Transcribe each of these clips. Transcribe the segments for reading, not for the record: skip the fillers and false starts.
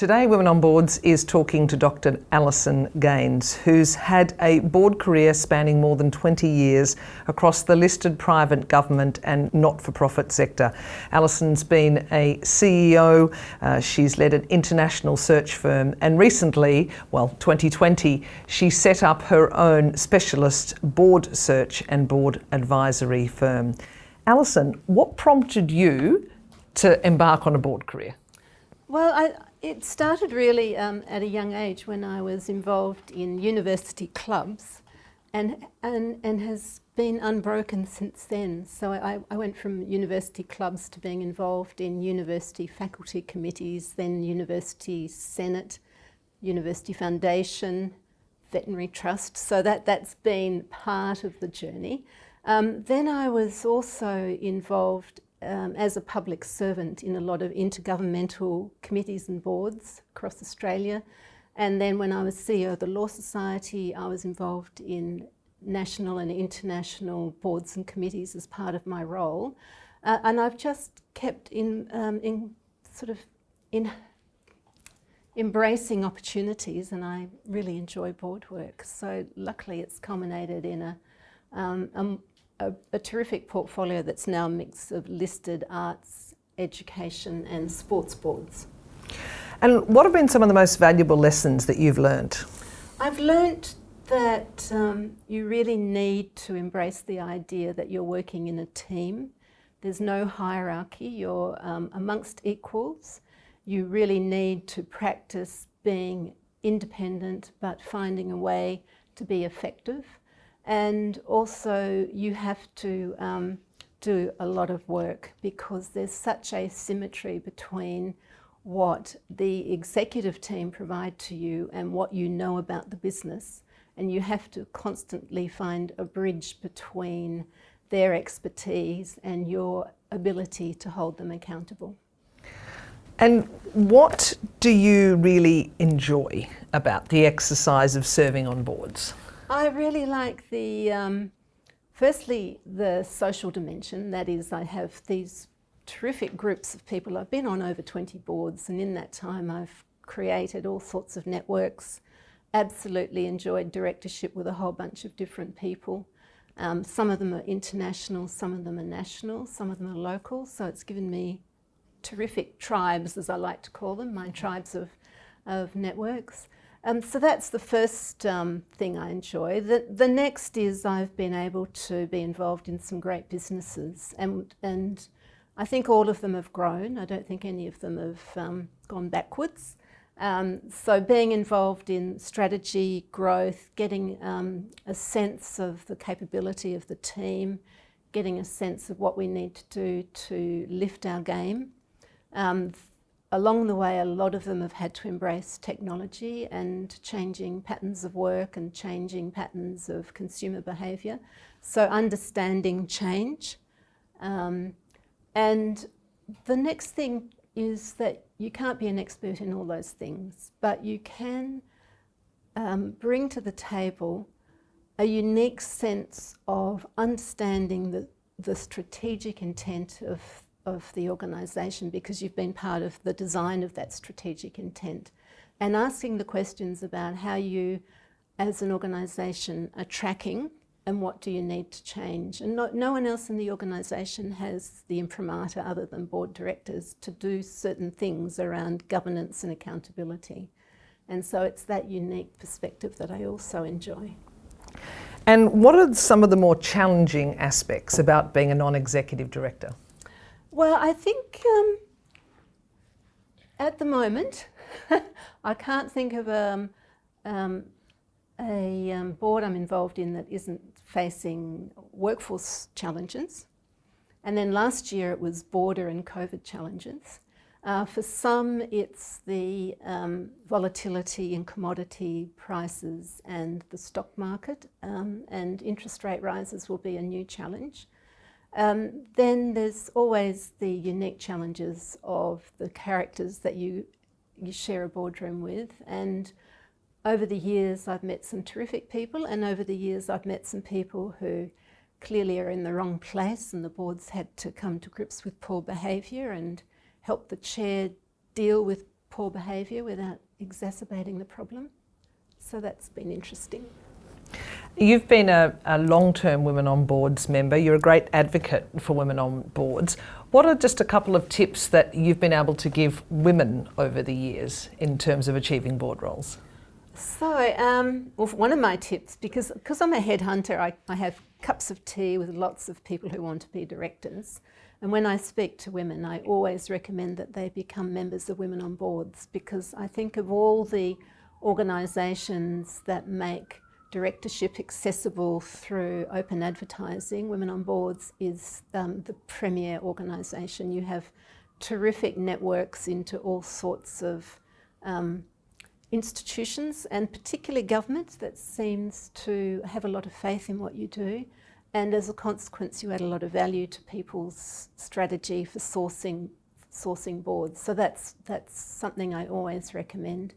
Today, Women on Boards is talking to Dr. Alison Gaines, who's had a board career spanning more than 20 years across the listed private, government and not-for-profit sector. Alison's been a CEO, she's led an international search firm, and recently, 2020, she set up her own specialist board search and board advisory firm. Alison, what prompted you to embark on a board career? Well, it started really at a young age when I was involved in university clubs and has been unbroken since then. So I went from university clubs to being involved in university faculty committees, then university senate, university foundation, veterinary trust. So that's been part of the journey. Then I was also involved as a public servant in a lot of intergovernmental committees and boards across Australia. And then when I was CEO of the Law Society, I was involved in national and international boards and committees as part of my role. And I've just kept embracing opportunities, and I really enjoy board work. So luckily it's culminated in a terrific portfolio that's now a mix of listed arts, education and sports boards. And what have been some of the most valuable lessons that you've learnt? I've learnt that you really need to embrace the idea that you're working in a team. There's no hierarchy, you're amongst equals. You really need to practice being independent but finding a way to be effective. And also you have to do a lot of work because there's such a symmetry between what the executive team provide to you and what you know about the business. And you have to constantly find a bridge between their expertise and your ability to hold them accountable. And what do you really enjoy about the exercise of serving on boards? I really like firstly, the social dimension. That is, I have these terrific groups of people. I've been on over 20 boards, and in that time I've created all sorts of networks. Absolutely enjoyed directorship with a whole bunch of different people. Some of them are international, some of them are national, some of them are local. So it's given me terrific tribes, as I like to call them, my tribes of networks. So that's the first thing I enjoy. The next is I've been able to be involved in some great businesses, and I think all of them have grown. I don't think any of them have gone backwards. So being involved in strategy, growth, getting a sense of the capability of the team, getting a sense of what we need to do to lift our game. Along the way, a lot of them have had to embrace technology and changing patterns of work and changing patterns of consumer behaviour. So understanding change. And the next thing is that you can't be an expert in all those things, but you can bring to the table a unique sense of understanding the strategic intent of the organisation, because you've been part of the design of that strategic intent, and asking the questions about how you as an organisation are tracking and what do you need to change. And no one else in the organisation has the imprimatur other than board directors to do certain things around governance and accountability. And so it's that unique perspective that I also enjoy. And what are some of the more challenging aspects about being a non-executive director? Well, I think at the moment, I can't think of a board I'm involved in that isn't facing workforce challenges. And then last year it was border and COVID challenges. For some, it's the volatility in commodity prices and the stock market, and interest rate rises will be a new challenge. Then there's always the unique challenges of the characters that you share a boardroom with. And over the years I've met some terrific people, and over the years I've met some people who clearly are in the wrong place, and the board's had to come to grips with poor behaviour and help the chair deal with poor behaviour without exacerbating the problem. So that's been interesting. You've been a long-term Women on Boards member. You're a great advocate for women on boards. What are just a couple of tips that you've been able to give women over the years in terms of achieving board roles? So, well, one of my tips, because I'm a headhunter, I have cups of tea with lots of people who want to be directors. And when I speak to women, I always recommend that they become members of Women on Boards, because I think of all the organisations that make directorship accessible through open advertising, Women on Boards is the premier organisation. You have terrific networks into all sorts of institutions, and particularly government, that seems to have a lot of faith in what you do. And as a consequence, you add a lot of value to people's strategy for sourcing boards. So that's something I always recommend.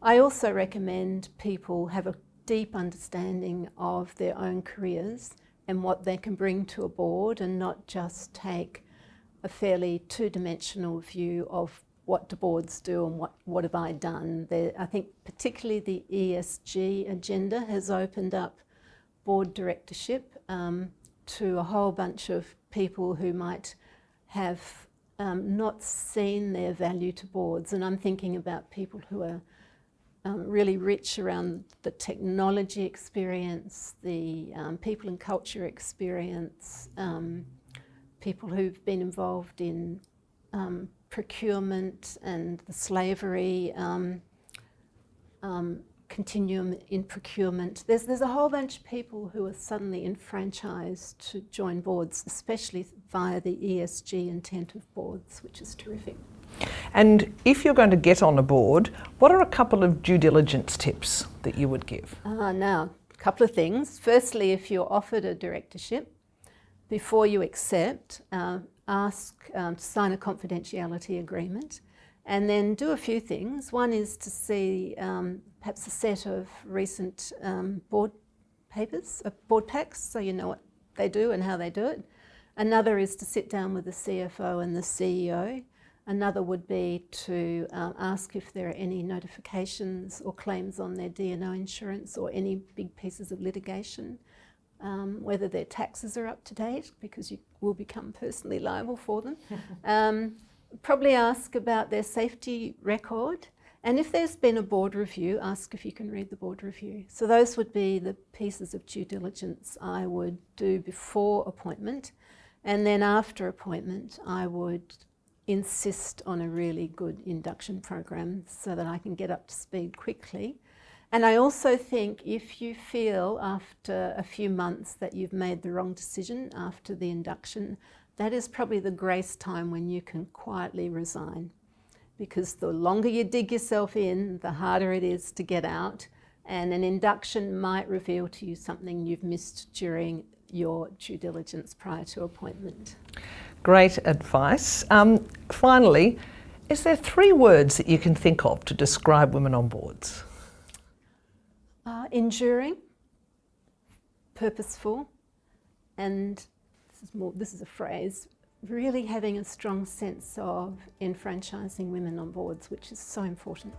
I also recommend people have a deep understanding of their own careers and what they can bring to a board, and not just take a fairly two-dimensional view of what do boards do and what have I done. I think particularly the ESG agenda has opened up board directorship to a whole bunch of people who might have not seen their value to boards. And I'm thinking about people who are really rich around the technology experience, the people and culture experience, people who've been involved in procurement and the slavery continuum in procurement. There's a whole bunch of people who are suddenly enfranchised to join boards, especially via the ESG intent of boards, which is terrific. And if you're going to get on a board, what are a couple of due diligence tips that you would give? Now, a couple of things. Firstly, if you're offered a directorship, before you accept, ask to sign a confidentiality agreement, and then do a few things. One is to see perhaps a set of recent board papers, board packs, so you know what they do and how they do it. Another is to sit down with the CFO and the CEO. Another would be to ask if there are any notifications or claims on their D&O insurance or any big pieces of litigation, whether their taxes are up to date, because you will become personally liable for them. Probably ask about their safety record, and if there's been a board review, ask if you can read the board review. So those would be the pieces of due diligence I would do before appointment, and then after appointment I would insist on a really good induction program so that I can get up to speed quickly. And I also think if you feel after a few months that you've made the wrong decision after the induction, that is probably the grace time when you can quietly resign. Because the longer you dig yourself in, the harder it is to get out. And an induction might reveal to you something you've missed during your due diligence prior to appointment. Great advice. Finally, is there 3 words that you can think of to describe women on boards? Enduring, purposeful, and this is a phrase, really having a strong sense of enfranchising women on boards, which is so important.